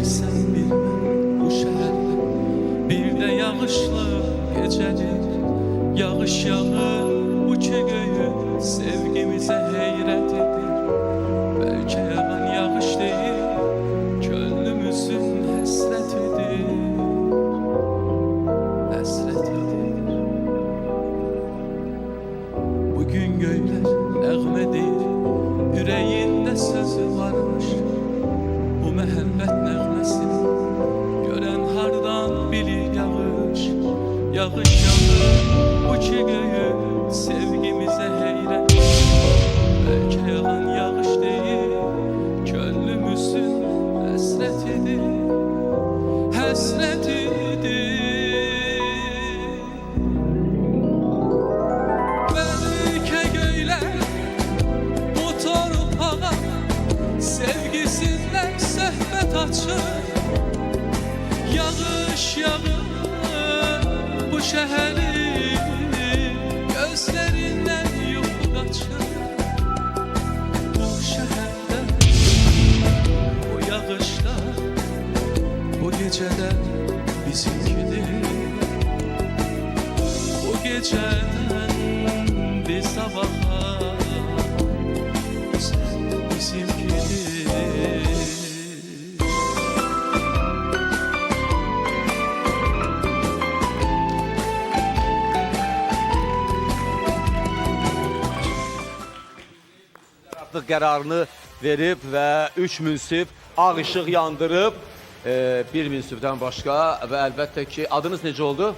Bilirsən bilmən bu şəhərdə bir də yağışlı gecədir. Yağış yağır bu ki göyü sevgimizə heyrət edir. Bəlkə yağan yağış deyil, könlümüzün həsrətidir. Həsrətidir. Bugün göylər nəğmədir, ürəyində sözü varmış. Bu məhəbbət nəğməsini görən hardan bilir yağış. Yağış yağır bu ki göyü sevgimizə heyrət. Bəlkə yağan yağış deyil, könlümüzün həsrətidir. Həsrətidir. Bəlkə göylər bu torpağa sevgisindən söhbət açır. Yağış yağır bu şəhərin gözlərindən yuxu qaçır. Bu şəhərdə, bu yağışda, bu gecədə bizimkidir. Bu gecədən bir sabaha sən bizimkidir. Qərarını verib və 3 münsif ağ işıq yandırıb, bir münsifdən başqa və əlbəttə ki, adınız necə oldu?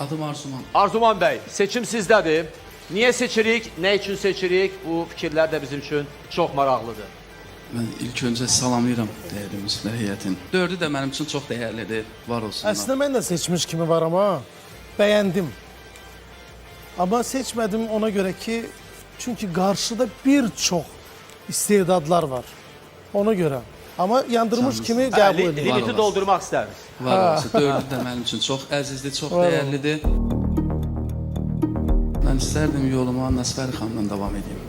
Adım Arzuman. Arzuman bəy, seçim sizdədir. Niyə seçirik, nə üçün seçirik? Bu fikirlər də bizim üçün çox maraqlıdır. Mən ilk öncə salamlayıram dəyərli münsiflər heyətin. Dördü də mənim üçün çox dəyərlidir, var olsunlar. Əslində mən də seçmiş kimi var ama bəyəndim. Amma seçmədim ona görə ki, çünki qarşıda bir çox istedadlar var. Ona görə. Amma yandırmış kimi qəbul edir. Limiti doldurmaq istəriz. Var olsun, dördü də mənim üçün çox əzizdir, çox dəyərlidir. Mən istərdim yoluma Nasbəri xanımdan davam edeyim.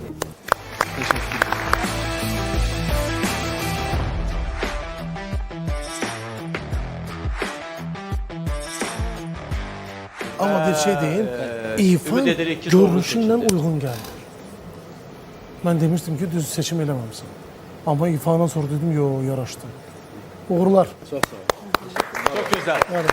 Təşəkkür ederim. Amma bir şey deyim, İrfan ümid edirik ki, görünüşündən uyğun gəldi. Mən demişdim ki, düz seçim eləməmsən. Amma İrfandan sonra dedim, yo, yaraşdı. Uğurlar. Çok sağ ol. Çok güzel. Evet.